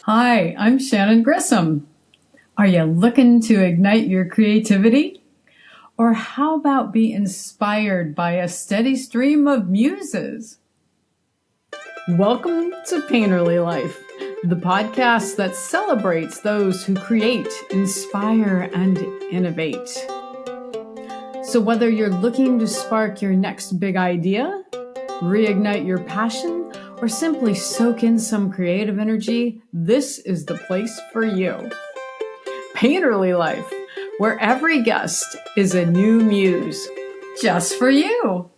Hi, I'm Shannon Grissom. Are you looking to ignite your creativity? Or how about be inspired by a steady stream of muses? Welcome to Painterly Life, the podcast that celebrates those who create, inspire, and innovate. So whether you're looking to spark your next big idea, reignite your passion, or simply soak in some creative energy, this is the place for you. Painterly Life, where every guest is a new muse, just for you.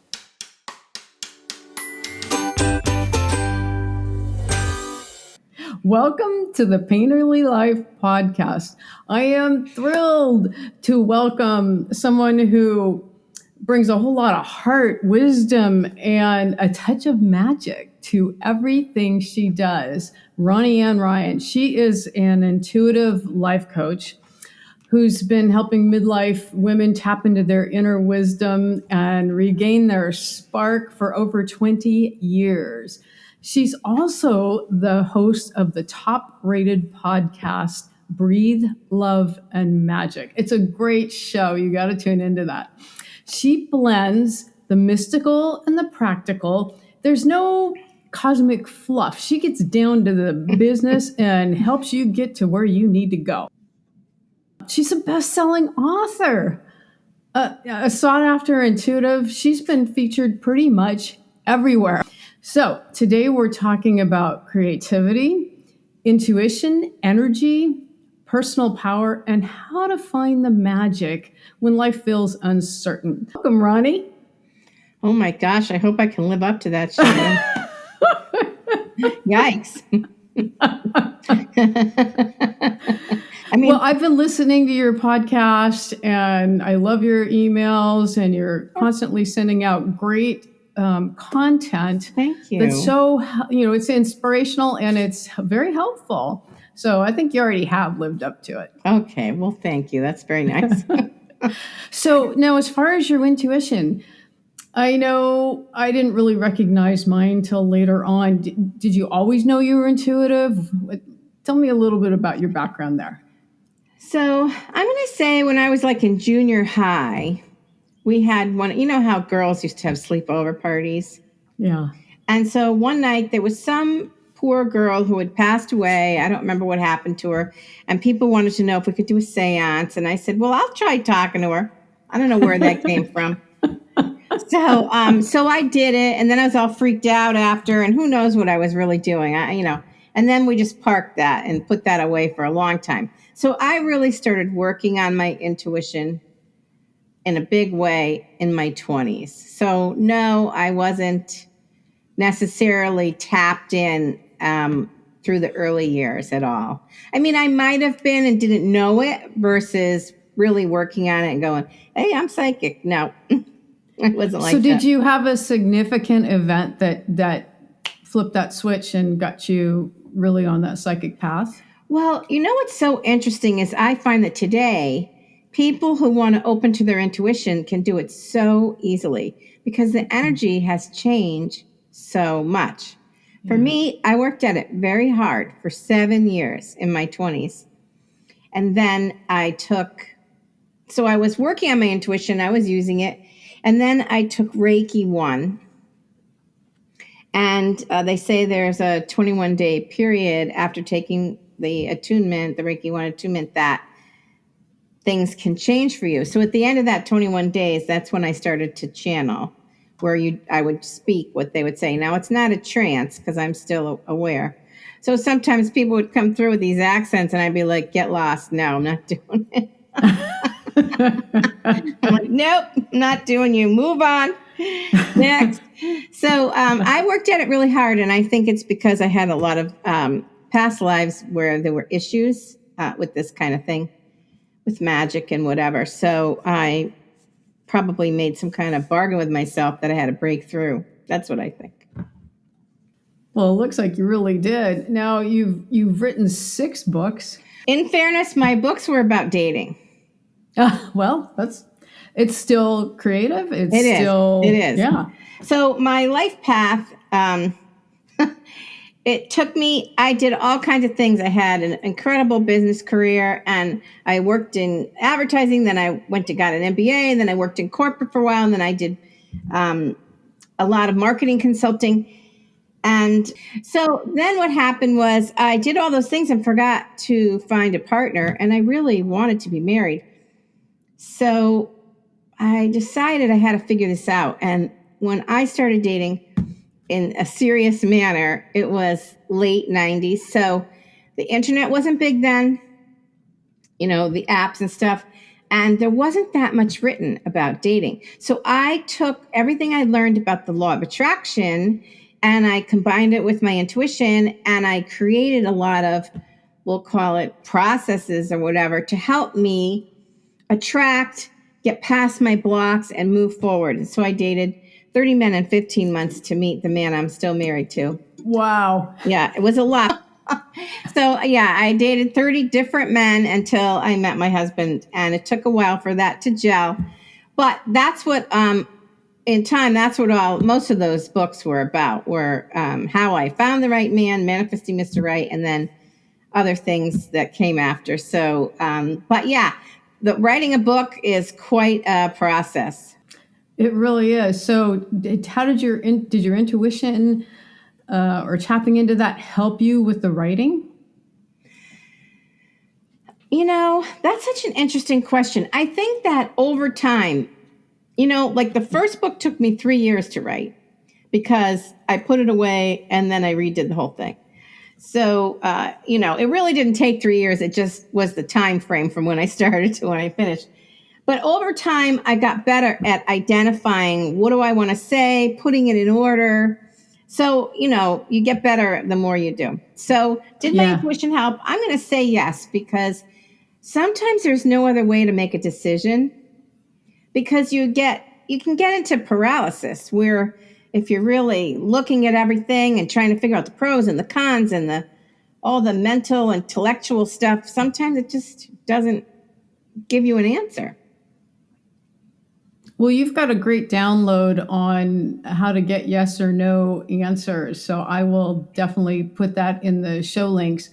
Welcome to the Painterly Life podcast. I am thrilled to welcome someone who brings a whole lot of heart, wisdom, and a touch of magic to everything she does. Ronnie Anne Ryan. She is an intuitive life coach who's been helping midlife women tap into their inner wisdom and regain their spark for over 20 years. She's also the host of the top-rated podcast, Breathe, Love, and Magic. It's a great show. You got to tune into that. She blends the mystical and the practical. There's no cosmic fluff. She gets down to the business and helps you get to where you need to go. She's a best-selling author, a sought-after intuitive. She's been featured pretty much everywhere. So today we're talking about creativity, intuition, energy, personal power, and how to find the magic when life feels uncertain. Welcome, Ronnie. Oh my gosh, I hope I can live up to that, Shannon. Yikes. Well, I've been listening to your podcast and I love your emails, and you're constantly sending out great content. Thank you. That's so, it's inspirational and it's very helpful. So I think you already have lived up to it. Okay, well, thank you. That's very nice. So now, as far as your intuition, I know I didn't really recognize mine till later on. Did you always know you were intuitive? Tell me a little bit about your background there. So I'm going to say when I was like in junior high, we had one, you know how girls used to have sleepover parties? Yeah. And so one night there was some poor girl who had passed away. I don't remember what happened to her. And people wanted to know if we could do a seance. And I said, well, I'll try talking to her. I don't know where that came from. So I did it. And then I was all freaked out after. And who knows what I was really doing, And then we just parked that and put that away for a long time. So I really started working on my intuition in a big way in my 20s. So no, I wasn't necessarily tapped in through the early years at all. I mean, I might have been and didn't know it versus really working on it and going, hey, I'm psychic. No, it wasn't like that. So did you have a significant event that flipped that switch and got you really on that psychic path? Well, you know what's so interesting is I find that today, people who want to open to their intuition can do it so easily because the energy has changed so much. For me, I worked at it very hard for 7 years in my 20s. And then I was working on my intuition, I was using it. And then I took Reiki 1. And they say there's a 21-day period after taking the attunement, the Reiki 1 attunement, that things can change for you. So at the end of that 21 days, that's when I started to channel, where I would speak what they would say. Now, it's not a trance because I'm still aware. So sometimes people would come through with these accents and I'd be like, get lost. No, I'm not doing it. I'm like, nope, not doing you. Move on. Next. So I worked at it really hard. And I think it's because I had a lot of past lives where there were issues with this kind of thing, with magic and whatever. So I probably made some kind of bargain with myself that I had to break through. That's what I think. Well, it looks like you really did. Now you've written 6 books. In fairness, my books were about dating. Well, it's still creative. It is. Yeah. So my life path it took me, I did all kinds of things. I had an incredible business career, and I worked in advertising. Then I got an MBA, and then I worked in corporate for a while. And then I did a lot of marketing consulting. And so then what happened was I did all those things and forgot to find a partner, and I really wanted to be married. So I decided I had to figure this out. And when I started dating in a serious manner, it was late 90s. So the internet wasn't big then, the apps and stuff. And there wasn't that much written about dating. So I took everything I learned about the law of attraction and I combined it with my intuition, and I created a lot of, we'll call it processes or whatever, to help me attract, get past my blocks, and move forward. And so I dated 30 men in 15 months to meet the man I'm still married to. Wow. Yeah, it was a lot. So yeah, I dated 30 different men until I met my husband, and it took a while for that to gel. But that's what, in time, that's what most of those books were about, were how I found the right man, manifesting Mr. Right, and then other things that came after. So, but yeah, writing a book is quite a process. It really is. So how did your intuition or tapping into that help you with the writing? That's such an interesting question. I think that over time, like the first book took me 3 years to write because I put it away and then I redid the whole thing. So, it really didn't take 3 years. It just was the time frame from when I started to when I finished. But over time, I got better at identifying what do I want to say, putting it in order. So, you get better the more you do. So did my intuition help? I'm going to say yes, because sometimes there's no other way to make a decision, because you can get into paralysis where if you're really looking at everything and trying to figure out the pros and the cons and all the mental, intellectual stuff, sometimes it just doesn't give you an answer. Well, you've got a great download on how to get yes or no answers. So I will definitely put that in the show links.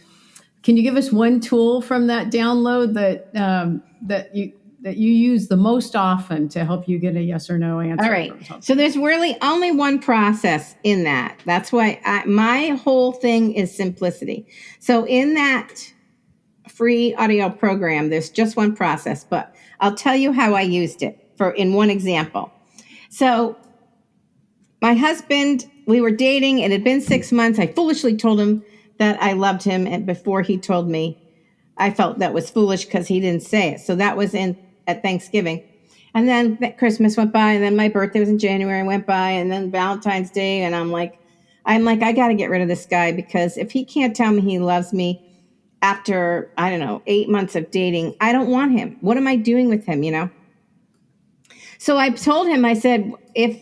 Can you give us one tool from that download that you use the most often to help you get a yes or no answer? All right. So there's really only one process in that. That's why my whole thing is simplicity. So in that free audio program, there's just one process, but I'll tell you how I used it in one example. So my husband, we were dating. It had been 6 months. I foolishly told him that I loved him. And before he told me, I felt that was foolish because he didn't say it. So that was at Thanksgiving. And then Christmas went by, and then my birthday was in January, went by, and then Valentine's Day. And I'm like, I got to get rid of this guy, because if he can't tell me he loves me after, 8 months of dating, I don't want him. What am I doing with him, So I told him, I said, if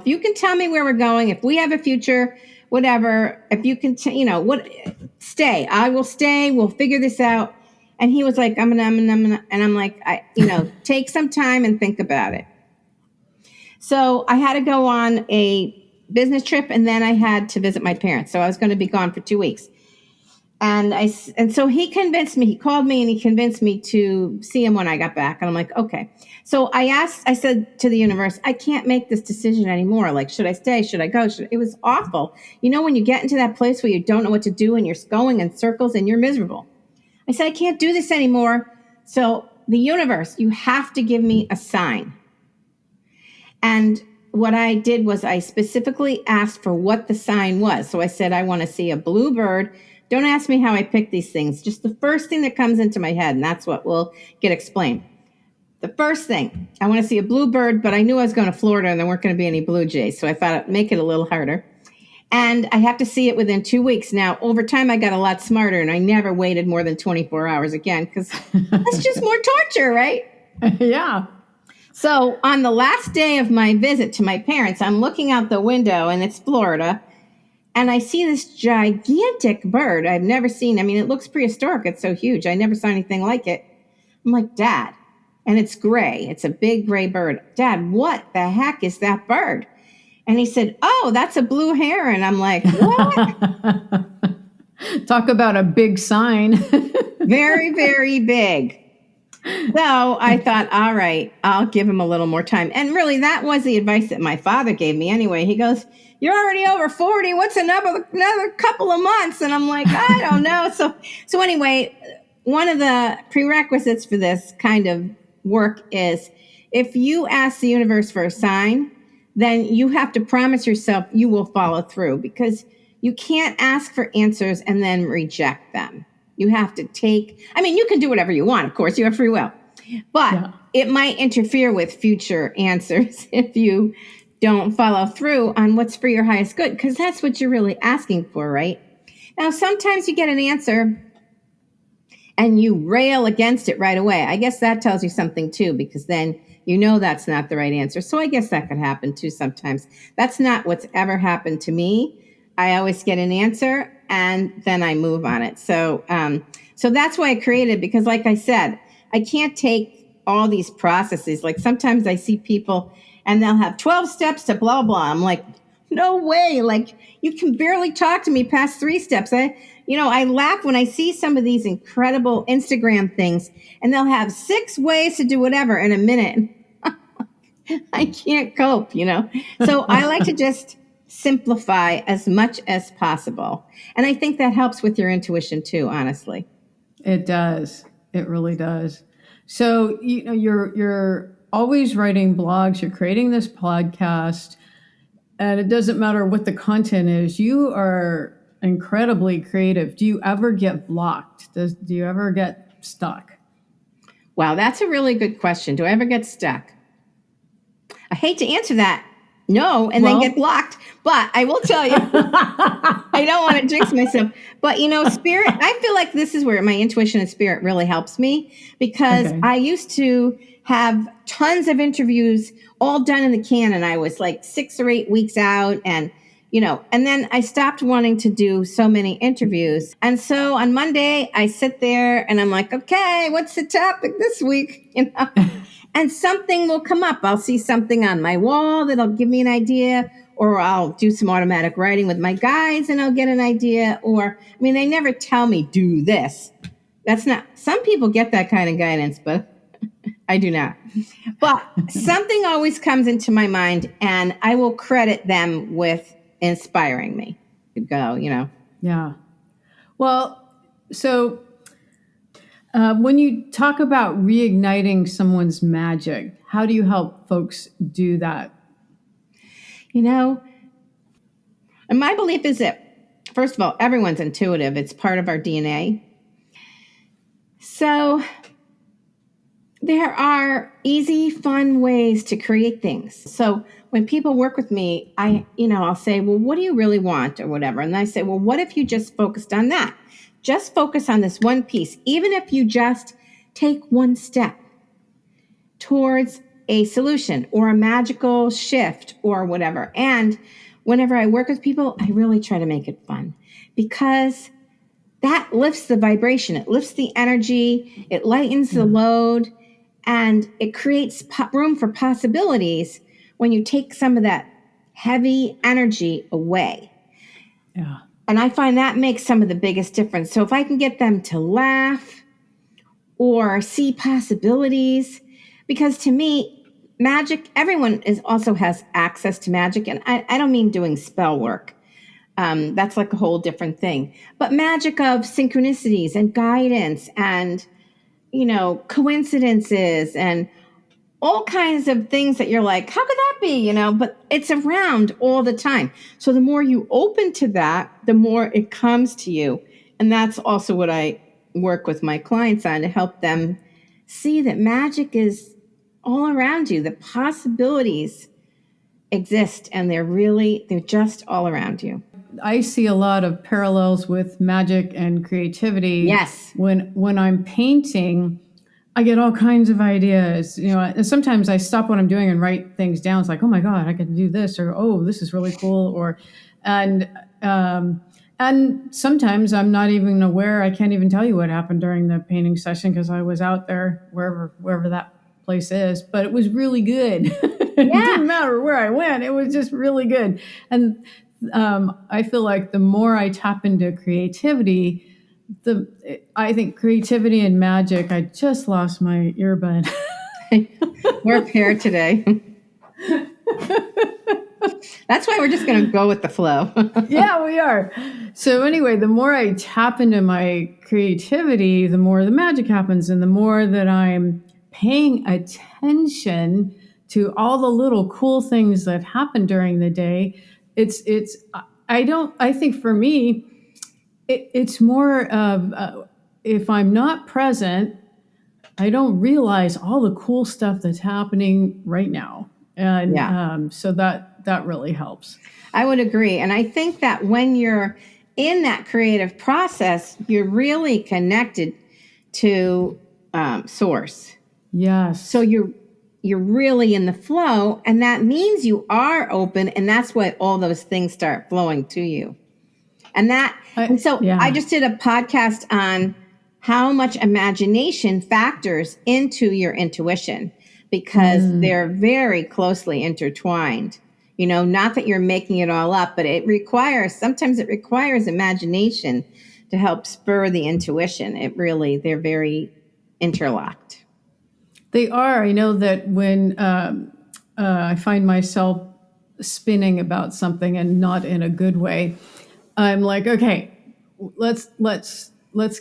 you can tell me where we're going, if we have a future, whatever, if you can, stay, I will stay. We'll figure this out. And he was like, I'm gonna, and I'm like, take some time and think about it. So I had to go on a business trip, and then I had to visit my parents. So I was going to be gone for 2 weeks. And so he convinced me, he called me and he convinced me to see him when I got back. And I'm like, okay. So I said to the universe, I can't make this decision anymore. Like, should I stay? Should I go? It was awful. When you get into that place where you don't know what to do and you're going in circles and you're miserable. I said, I can't do this anymore. So the universe, you have to give me a sign. And what I did was I specifically asked for what the sign was. So I said, I want to see a blue bird. Don't ask me how I pick these things. Just the first thing that comes into my head, and that's what will get explained. The first thing, I want to see a blue bird, but I knew I was going to Florida and there weren't going to be any blue jays. So I thought I'd make it a little harder. And I have to see it within 2 weeks. Now, over time, I got a lot smarter, and I never waited more than 24 hours again, because that's just more torture, right? Yeah. So on the last day of my visit to my parents, I'm looking out the window, and it's Florida. And I see this gigantic bird I've never seen. I mean, it looks prehistoric. It's so huge. I never saw anything like it. I'm like, Dad, and it's gray. It's a big gray bird. Dad, what the heck is that bird? And he said, oh, that's a blue heron. I'm like, what? Talk about a big sign. Very, very big. So I thought, all right, I'll give him a little more time. And really, that was the advice that my father gave me anyway. He goes, you're already over 40. What's another couple of months? And I'm like, I don't know. So anyway, one of the prerequisites for this kind of work is if you ask the universe for a sign, then you have to promise yourself you will follow through, because you can't ask for answers and then reject them. You have to you can do whatever you want, of course, you have free will, but it might interfere with future answers if you don't follow through on what's for your highest good, because that's what you're really asking for, right? Now, sometimes you get an answer and you rail against it right away. I guess that tells you something too, because then you know that's not the right answer. So I guess that could happen too sometimes. That's not what's ever happened to me. I always get an answer and then I move on it. So that's why I created, because like I said, I can't take all these processes. Like sometimes I see people and they'll have 12 steps to blah, blah. I'm like, no way. Like you can barely talk to me past 3 steps. I laugh when I see some of these incredible Instagram things and they'll have 6 ways to do whatever in a minute. I can't cope, So I like to just simplify as much as possible. And I think that helps with your intuition too, honestly. It does. It really does. So, you're always writing blogs, you're creating this podcast, and it doesn't matter what the content is. You are incredibly creative. Do you ever get blocked? Do you ever get stuck? Wow, that's a really good question. Do I ever get stuck? I hate to answer that. No, and then get blocked. But I will tell you, I don't want to jinx myself. But, spirit, I feel like this is where my intuition and spirit really helps me, because I used to have tons of interviews all done in the can, and I was like 6 or 8 weeks out, and then I stopped wanting to do so many interviews. And so on Monday, I sit there and I'm like, okay, what's the topic this week? And something will come up. I'll see something on my wall that'll give me an idea, or I'll do some automatic writing with my guides and I'll get an idea. Or, they never tell me do this. Some people get that kind of guidance, but I do not. But something always comes into my mind and I will credit them with inspiring me to go, Yeah. Well, so when you talk about reigniting someone's magic, how do you help folks do that? And my belief is that, first of all, everyone's intuitive. It's part of our DNA. So there are easy, fun ways to create things. So when people work with me, I'll say, well, what do you really want or whatever? And I say, well, what if you just focused on that? Just focus on this one piece. Even if you just take one step towards a solution or a magical shift or whatever. And whenever I work with people, I really try to make it fun, because that lifts the vibration. It lifts the energy. It lightens the load, and it creates room for possibilities when you take some of that heavy energy away. Yeah. And I find that makes some of the biggest difference. So if I can get them to laugh or see possibilities, because to me, magic, everyone also has access to magic. And I don't mean doing spell work. That's like a whole different thing. But magic of synchronicities and guidance and, coincidences and all kinds of things that you're like, how could that be? But it's around all the time. So the more you open to that, the more it comes to you. And that's also what I work with my clients on, to help them see that magic is all around you. The possibilities exist, and they're just all around you. I see a lot of parallels with magic and creativity. Yes. When I'm painting, I get all kinds of ideas, and sometimes I stop what I'm doing and write things down. It's like, oh my God, I can do this, or, oh, this is really cool. And sometimes I'm not even aware. I can't even tell you what happened during the painting session, because I was out there wherever that place is, but it was really good. It didn't matter where I went. It was just really good. And I feel like the more I tap into creativity, I think creativity and magic. I just lost my earbud. We're a pair today. That's why we're just going to go with the flow. Yeah, we are. So anyway, the more I tap into my creativity, the more the magic happens, and the more that I'm paying attention to all the little cool things that happen during the day. I think for me, it's more of if I'm not present, I don't realize all the cool stuff that's happening right now. And Yeah. so that really helps. I would agree. And I think that when you're in that creative process, you're really connected to source. Yes. So you're really in the flow, and that means you are open, and that's why all those things start flowing to you. And so I just did a podcast on how much imagination factors into your intuition, because they're very closely intertwined. Not that you're making it all up, but sometimes it requires imagination to help spur the intuition. They're very interlocked. They are. I know that when I find myself spinning about something and not in a good way, I'm like, okay, let's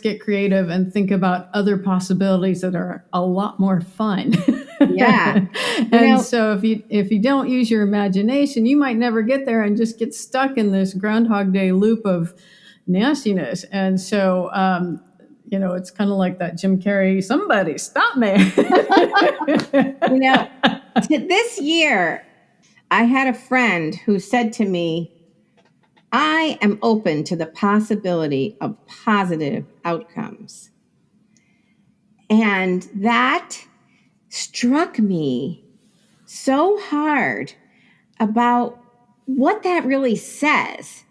get creative and think about other possibilities that are a lot more fun. Yeah. And so if you don't use your imagination, you might never get there and just get stuck in this Groundhog Day loop of nastiness. And so it's kind of like that Jim Carrey, somebody stop me. This year, I had a friend who said to me, I am open to the possibility of positive outcomes. And that struck me so hard about what that really says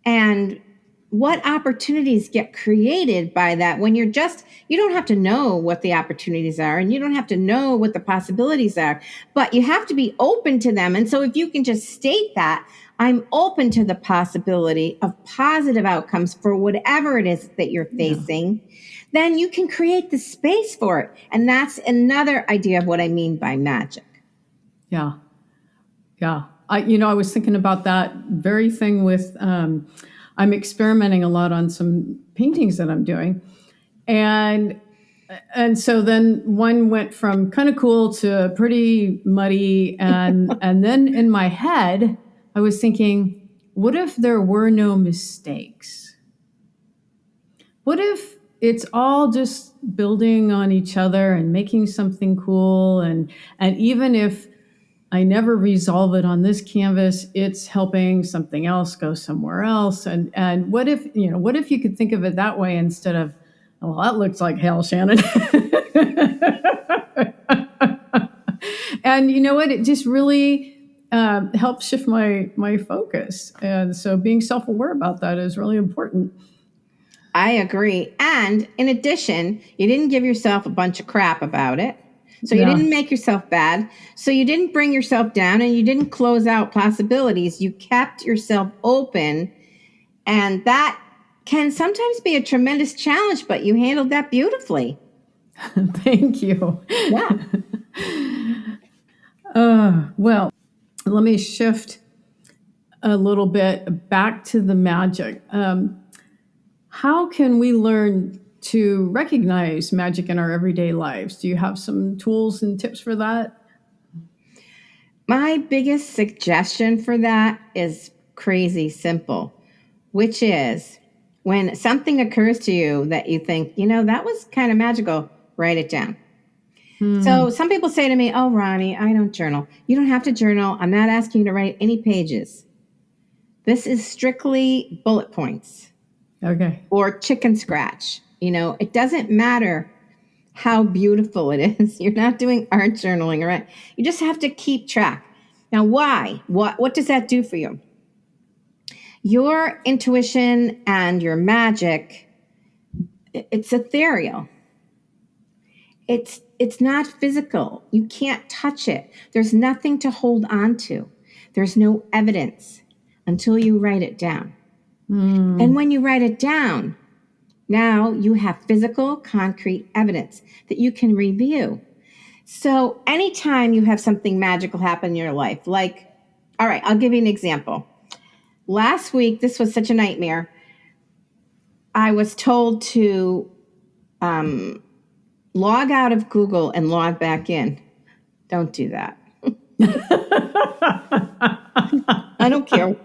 and what opportunities get created by that when you don't have to know what the opportunities are, and you don't have to know what the possibilities are, but you have to be open to them. And so if you can just state that, I'm open to the possibility of positive outcomes for whatever it is that you're facing, then you can create the space for it. And that's another idea of what I mean by magic. Yeah. Yeah. I was thinking about that very thing with, I'm experimenting a lot on some paintings that I'm doing. And so then one went from kind of cool to pretty muddy. And then in my head, I was thinking, what if there were no mistakes? What if it's all just building on each other and making something cool? And even if I never resolve it on this canvas, it's helping something else go somewhere else. And what if you could think of it that way instead of, well, that looks like hell, Shannon. And you know what? It just really helps shift my focus. And so being self-aware about that is really important. I agree. And in addition, you didn't give yourself a bunch of crap about it. So you didn't make yourself bad. So you didn't bring yourself down, and you didn't close out possibilities. You kept yourself open. And that can sometimes be a tremendous challenge, but you handled that beautifully. Thank you. Yeah. Well, let me shift a little bit back to the magic. How can we learn to recognize magic in our everyday lives? Do you have some tools and tips for that? My biggest suggestion for that is crazy simple, which is when something occurs to you that you think, that was kind of magical, write it down. So some people say to me, oh, Ronnie, I don't journal. You don't have to journal. I'm not asking you to write any pages. This is strictly bullet points. Okay. Or chicken scratch. It doesn't matter how beautiful it is. You're not doing art journaling, right? You just have to keep track. Now, why? What does that do for you? Your intuition and your magic, it's ethereal. It's not physical. You can't touch it. There's nothing to hold on to. There's no evidence. until you write it down. And when you write it down, now you have physical, concrete evidence that you can review. So anytime you have something magical happen in your life, like, all right, I'll give you an example. Last week, this was such a nightmare. I was told to log out of Google and log back in. Don't do that. I don't care.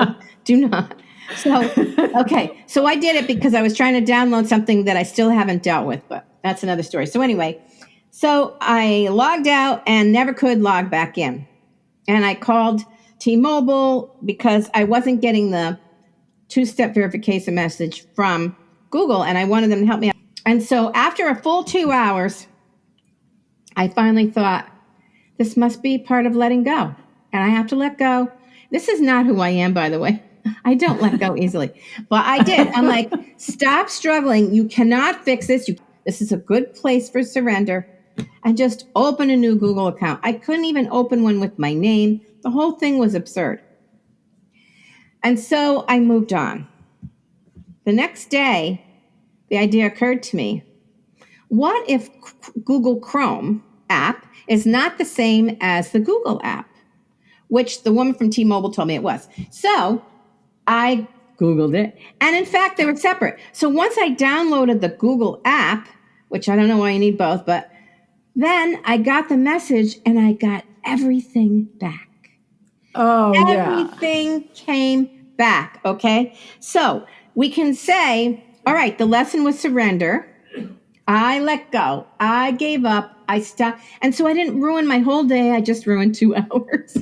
Do not. So I did it because I was trying to download something that I still haven't dealt with, but that's another story. So anyway, so I logged out and never could log back in. And I called T-Mobile because I wasn't getting the two-step verification message from Google, and I wanted them to help me out. And so after a full 2 hours, I finally thought, this must be part of letting go. And I have to let go. This is not who I am, by the way. I don't let go easily. But I did. I'm like, stop struggling. You cannot fix this. This is a good place for surrender. And just open a new Google account. I couldn't even open one with my name. The whole thing was absurd. And so I moved on. The next day, the idea occurred to me. What if Google Chrome app is not the same as the Google app? Which the woman from T-Mobile told me it was. So I Googled it. And in fact, they were separate. So once I downloaded the Google app, which I don't know why you need both, but then I got the message and I got everything back. Oh, Everything came back, okay? So we can say, all right, the lesson was surrender. I let go. I gave up. I stopped. And so I didn't ruin my whole day. I just ruined 2 hours. 2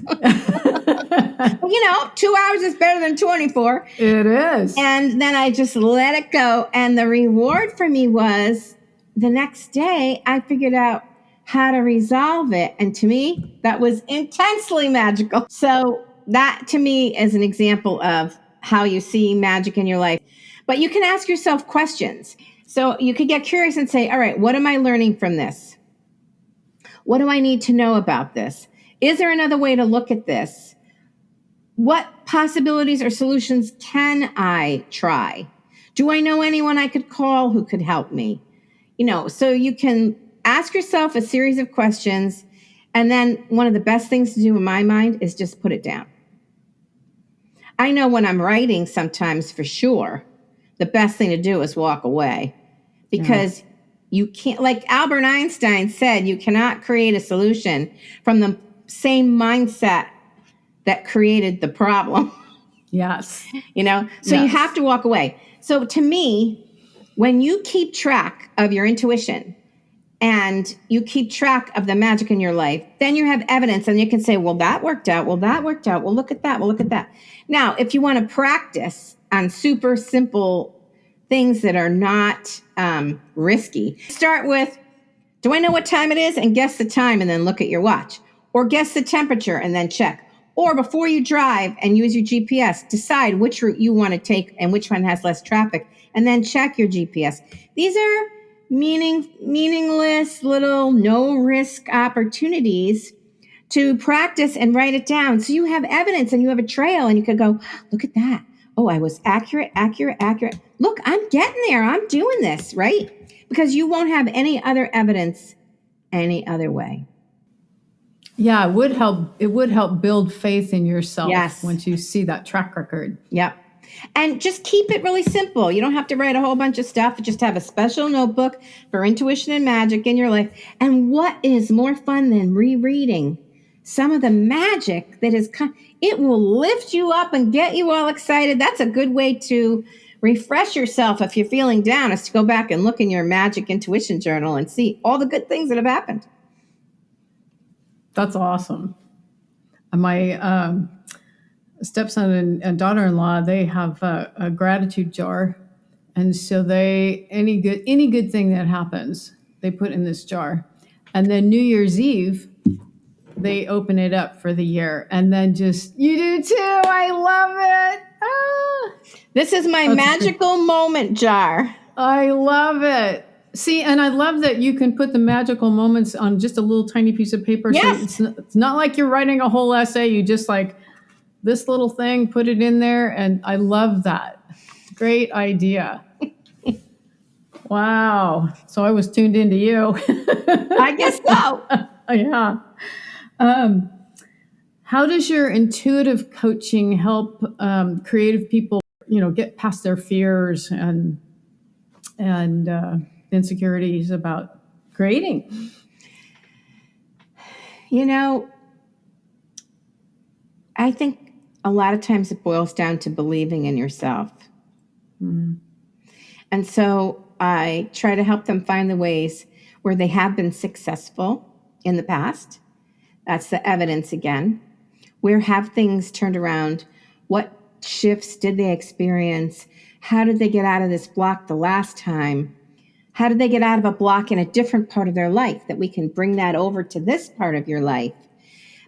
hours is better than 24. It is. And then I just let it go. And the reward for me was the next day I figured out how to resolve it. And to me, that was intensely magical. So that to me is an example of how you see magic in your life. But you can ask yourself questions. So you could get curious and say, all right, what am I learning from this? What do I need to know about this? Is there another way to look at this? What possibilities or solutions can I try? Do I know anyone I could call who could help me? So you can ask yourself a series of questions. And then one of the best things to do in my mind is just put it down. I know when I'm writing sometimes for sure, the best thing to do is walk away because you can't, like Albert Einstein said, you cannot create a solution from the same mindset that created the problem. Yes. So you have to walk away. So to me, when you keep track of your intuition and you keep track of the magic in your life, then you have evidence and you can say, well, that worked out. Well, that worked out. Well, look at that. Well, look at that. Now, if you want to practice on super simple things that are not risky, start with, do I know what time it is? And guess the time and then look at your watch. Or guess the temperature and then check. Or before you drive and use your GPS, decide which route you want to take and which one has less traffic, and then check your GPS. These are meaningless little no-risk opportunities to practice and write it down. So you have evidence and you have a trail and you could go, look at that. Oh, I was accurate. Look, I'm getting there. I'm doing this, right? Because you won't have any other evidence any other way. Yeah, it would help. It would help build faith in yourself once you see that track record. Yep. And just keep it really simple. You don't have to write a whole bunch of stuff. Just have a special notebook for intuition and magic in your life. And what is more fun than rereading some of the magic that is, it will lift you up and get you all excited. That's a good way to refresh yourself if you're feeling down, is to go back and look in your magic intuition journal and see all the good things that have happened. That's awesome. My stepson and daughter-in-law, they have a gratitude jar. And so any good thing that happens, they put in this jar. And then New Year's Eve, they open it up for the year. And then you do too. I love it. This is my magical moment jar. I love it. See, and I love that you can put the magical moments on just a little tiny piece of paper. Yes. So it's not like you're writing a whole essay. You just this little thing, put it in there. And I love that. Great idea. Wow. So I was tuned into you. I guess so. Yeah. How does your intuitive coaching help creative people, get past their fears and insecurities about creating? I think a lot of times it boils down to believing in yourself. Mm-hmm. And so I try to help them find the ways where they have been successful in the past. That's the evidence again. Where have things turned around? What shifts did they experience? How did they get out of this block the last time? How did they get out of a block in a different part of their life that we can bring that over to this part of your life?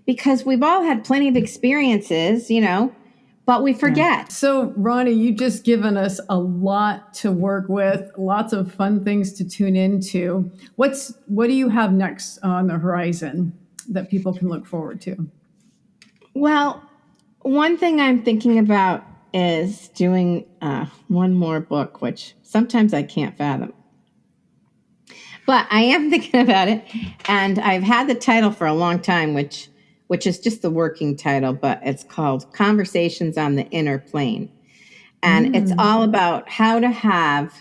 Because we've all had plenty of experiences, but we forget. Yeah. So, Ronnie, you've just given us a lot to work with, lots of fun things to tune into. What do you have next on the horizon that people can look forward to? Well, one thing I'm thinking about is doing one more book, which sometimes I can't fathom. But I am thinking about it, and I've had the title for a long time, which is just the working title, but it's called Conversations on the Inner Plane. And it's all about how to have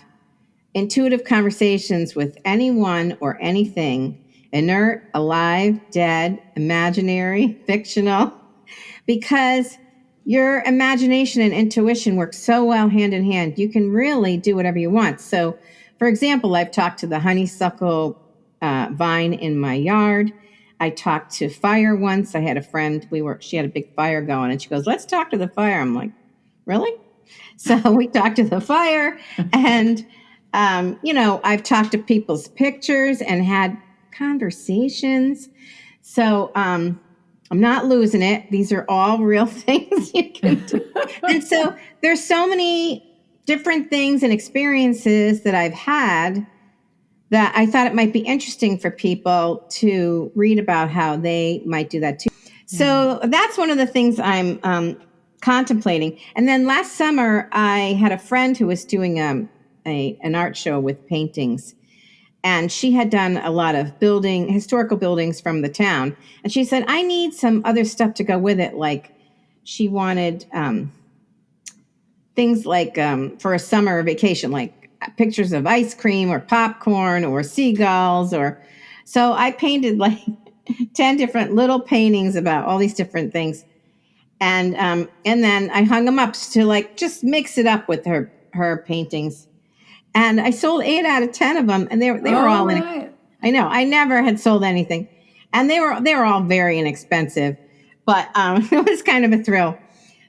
intuitive conversations with anyone or anything, inert, alive, dead, imaginary, fictional, because your imagination and intuition work so well hand in hand. You can really do whatever you want. So, for example, I've talked to the honeysuckle vine in my yard. I talked to fire once. I had a friend, she had a big fire going, and she goes, let's talk to the fire. I'm like, really? So we talked to the fire, and, I've talked to people's pictures and had conversations. So I'm not losing it. These are all real things you can do. And so there's so many different things and experiences that I've had that I thought it might be interesting for people to read about how they might do that too. So that's one of the things I'm contemplating. And then last summer, I had a friend who was doing an art show with paintings. And she had done a lot of historical buildings from the town. And she said, I need some other stuff to go with it. Like she wanted things like for a summer vacation, like pictures of ice cream or popcorn or seagulls. So I painted like 10 different little paintings about all these different things. And then I hung them up to like just mix it up with her paintings. And I sold 8 out of 10 of them, and they were all right. I know, I never had sold anything, and they were all very inexpensive, but it was kind of a thrill.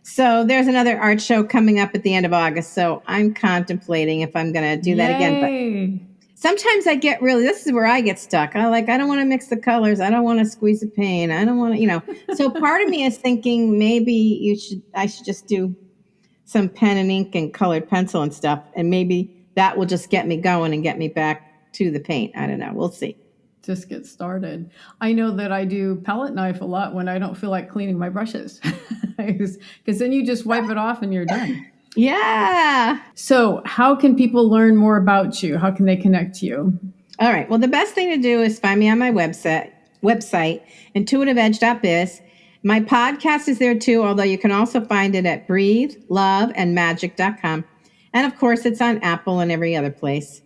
So there's another art show coming up at the end of August. So I'm contemplating if I'm going to do that again. But sometimes I get this is where I get stuck. I don't want to mix the colors. I don't want to squeeze the paint. I don't want to, So part of me is thinking maybe I should just do some pen and ink and colored pencil and stuff, and maybe that will just get me going and get me back to the paint. I don't know. We'll see. Just get started. I know that I do palette knife a lot when I don't feel like cleaning my brushes, because then you just wipe it off and you're done. Yeah. So how can people learn more about you? How can they connect to you? All right. Well, the best thing to do is find me on my website, intuitiveedge.biz. My podcast is there too, although you can also find it at breatheloveandmagic.com. And of course, it's on Apple and every other place.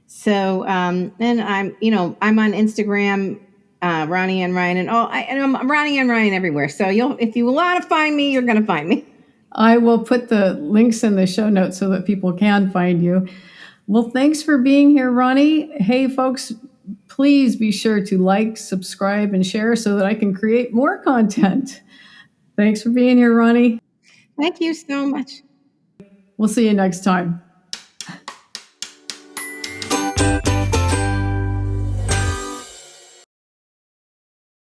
So, and I'm on Instagram, Ronnie Anne Ryan, and I'm Ronnie Anne Ryan everywhere. So if you want to find me, you're going to find me. I will put the links in the show notes so that people can find you. Well, thanks for being here, Ronnie. Hey, folks, please be sure to like, subscribe, and share so that I can create more content. Thanks for being here, Ronnie. Thank you so much. We'll see you next time.